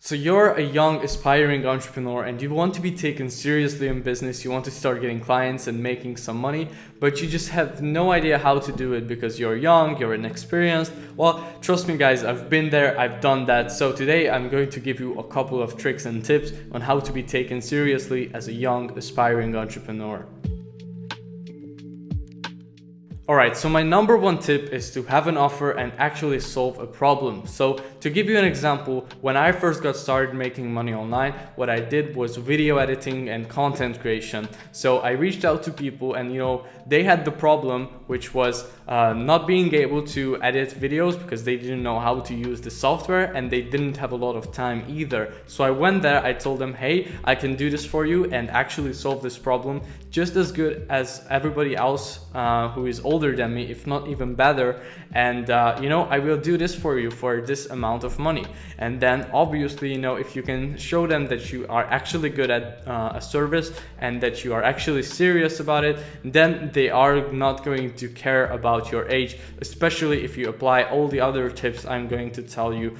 So you're a young aspiring entrepreneur and you want to be taken seriously in business. You want to start getting clients and making some money, but you just have no idea how to do it because you're young, you're inexperienced. Well, trust me guys, I've been there, I've done that. So today I'm going to give you a couple of tricks and tips on how to be taken seriously as a young aspiring entrepreneur. Alright, so my number one tip is to have an offer and actually solve a problem. So to give you an example, when I first got started making money online, what I did was video editing and content creation. So I reached out to people and they had the problem, which was not being able to edit videos because they didn't know how to use the software and they didn't have a lot of time either. So I went there, I told them, hey, I can do this for you and actually solve this problem just as good as everybody else who is older than me, if not even better. And I will do this for you for this amount of money. And then obviously, if you can show them that you are actually good at a service and that you are actually serious about it, then they are not going to care about your age, especially if you apply all the other tips I'm going to tell you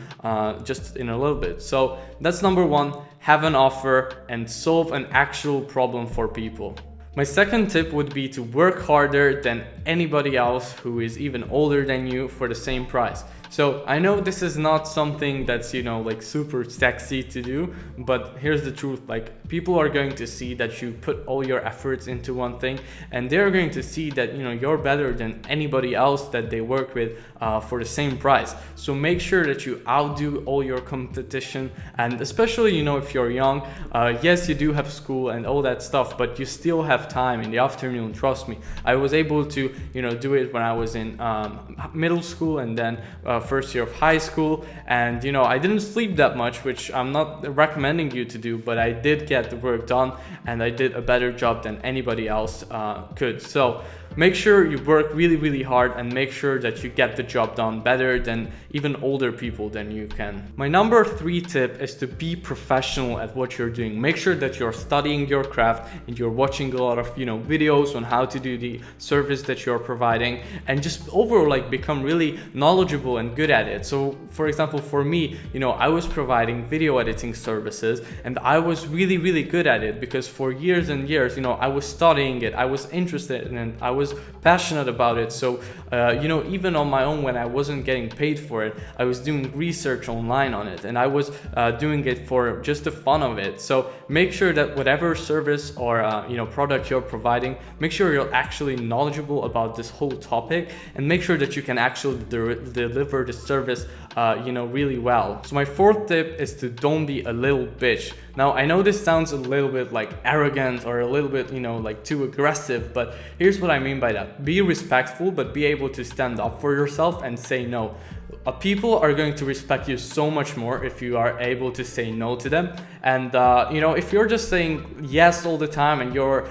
just in a little bit. So that's number one, have an offer and solve an actual problem for people. My second tip would be to work harder than anybody else who is even older than you for the same price. So I know this is not something that's, like super sexy to do, but here's the truth, like people are going to see that you put all your efforts into one thing and they're going to see that, you're better than anybody else that they work with for the same price. So make sure that you outdo all your competition, and especially, if you're young, yes, you do have school and all that stuff, but you still have time in the afternoon. Trust me, I was able to, do it when I was in middle school and then first year of high school, and I didn't sleep that much, which I'm not recommending you to do, but I did get the work done and I did a better job than anybody else could. So make sure you work really, really hard and make sure that you get the job done better than even older people than you can. My number three tip is to be professional at what you're doing. Make sure that you're studying your craft and you're watching a lot of, videos on how to do the service that you're providing, and just overall become really knowledgeable and good at it. So for example, for me, I was providing video editing services and I was really, really good at it because for years and years, I was studying it, I was interested in it, I was passionate about it. So even on my own, when I wasn't getting paid for it, I was doing research online on it and I was doing it for just the fun of it. So make sure that whatever service or product you're providing, make sure you're actually knowledgeable about this whole topic and make sure that you can actually deliver the service really well. So my fourth tip is to don't be a little bitch. Now I know this sounds a little bit like arrogant or a little bit too aggressive, but here's what I mean by that. Be respectful, but be able to stand up for yourself and say no. People are going to respect you so much more if you are able to say no to them. And if you're just saying yes all the time and you're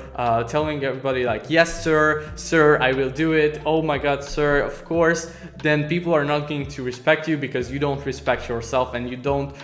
telling everybody like, yes sir, I will do it, oh my god sir, of course, then people are not going to respect you because you don't respect yourself and you don't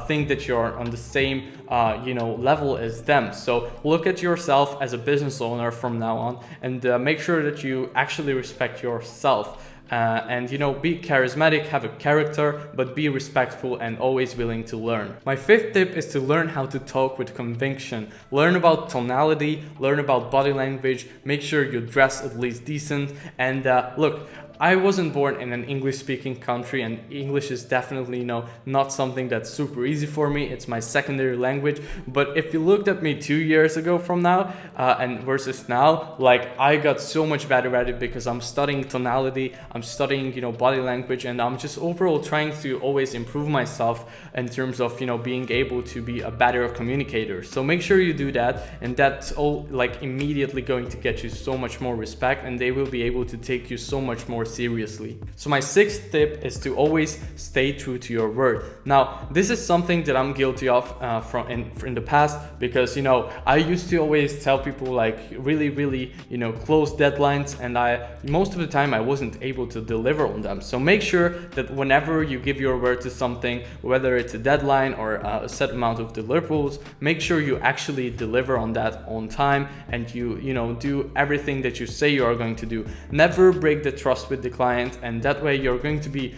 think that you're on the same level as them. So look at yourself as a business owner from now on and make sure that you actually respect yourself. And be charismatic, have a character, but be respectful and always willing to learn. My fifth tip is to learn how to talk with conviction. Learn about tonality, learn about body language, make sure you dress at least decent. And look, I wasn't born in an English-speaking country, and English is definitely not something that's super easy for me. It's my secondary language. But if you looked at me 2 years ago from now and versus now, I got so much better at it because I'm studying tonality, I'm studying body language, and I'm just overall trying to always improve myself in terms of being able to be a better communicator. So make sure you do that, and that's all immediately going to get you so much more respect, and they will be able to take you so much more seriously. So my sixth tip is to always stay true to your word. Now this is something that I'm guilty of in the past because I used to always tell people really close deadlines, and most of the time I wasn't able to deliver on them. So make sure that whenever you give your word to something, whether it's a deadline or a set amount of deliverables, make sure you actually deliver on that on time and you do everything that you say you are going to do. Never break the trust with with the client, and that way you're going to be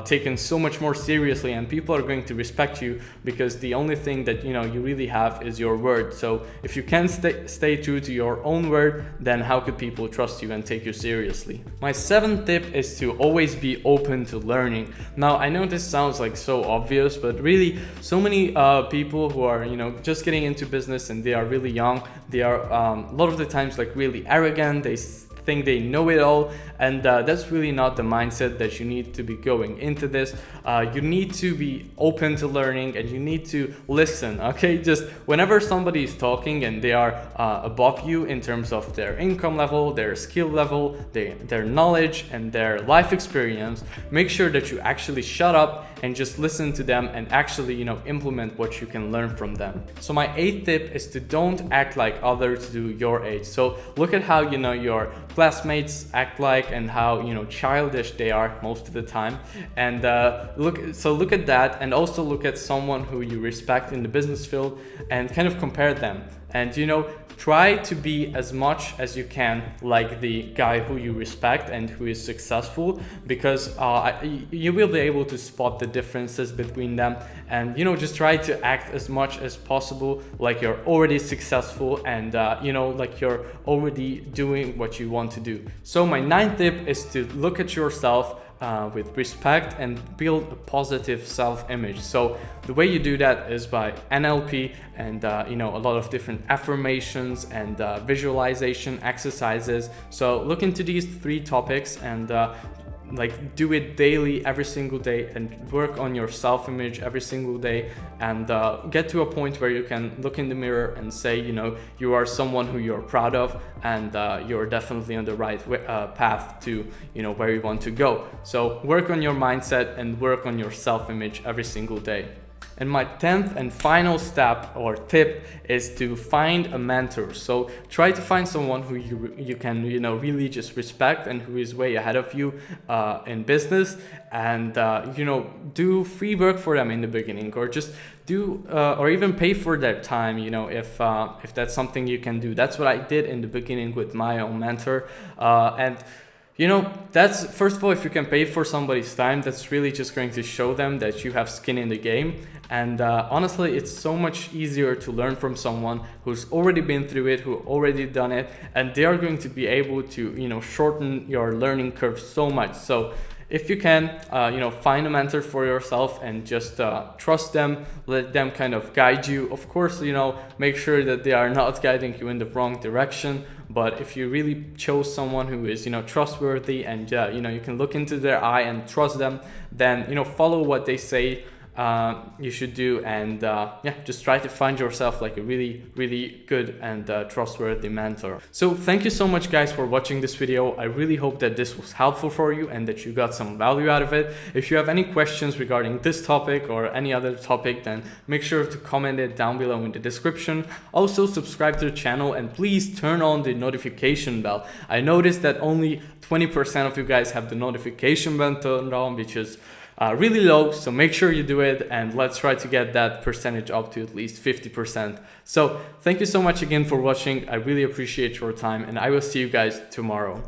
taken so much more seriously, and people are going to respect you because the only thing that you really have is your word. So if you can't stay true to your own word, then how could people trust you and take you seriously? My seventh tip is to always be open to learning. Now I know this sounds like so obvious, but really so many people who are just getting into business and they are really young, they are a lot of the times like really arrogant. They think they know it all, and that's really not the mindset that you need to be going into this. You need to be open to learning, and you need to listen. Okay, just whenever somebody is talking and they are above you in terms of their income level, their skill level, their knowledge and their life experience, make sure that you actually shut up and just listen to them and actually implement what you can learn from them. So my eighth tip is to don't act like others do your age. So look at how your classmates act like, and how childish they are most of the time, and look at that, and also look at someone who you respect in the business field and kind of compare them, and try to be as much as you can like the guy who you respect and who is successful, because you will be able to spot the differences between them, and just try to act as much as possible like you're already successful, and like you're already doing what you want to do. So my ninth tip is to look at yourself with respect and build a positive self-image. So the way you do that is by NLP and a lot of different affirmations and visualization exercises. So look into these three topics and like do it daily, every single day, and work on your self-image every single day, and get to a point where you can look in the mirror and say you are someone who you're proud of, and you're definitely on the right path to where you want to go. So work on your mindset and work on your self-image every single day. And my 10th and final step or tip is to find a mentor. So try to find someone who you can really just respect and who is way ahead of you in business, and do free work for them in the beginning, or just do or even pay for their time, if that's something you can do. That's what I did in the beginning with my own mentor, and that's, first of all, if you can pay for somebody's time, that's really just going to show them that you have skin in the game. And honestly, it's so much easier to learn from someone who's already been through it, who already done it, and they are going to be able to, shorten your learning curve so much. So if you can, find a mentor for yourself and just trust them, let them kind of guide you. Of course, make sure that they are not guiding you in the wrong direction. But if you really chose someone who is, trustworthy, and you can look into their eye and trust them, then, follow what they say you should do, and just try to find yourself like a really, really good and trustworthy mentor. So thank you so much, guys, for watching this video. I really hope that this was helpful for you and that you got some value out of it. If you have any questions regarding this topic or any other topic, then make sure to comment it down below in the description. Also subscribe to the channel, and please turn on the notification bell. I noticed that only 20% of you guys have the notification bell turned on, which is really low, so make sure you do it, and let's try to get that percentage up to at least 50%. So thank you so much again for watching. I really appreciate your time, and I will see you guys tomorrow.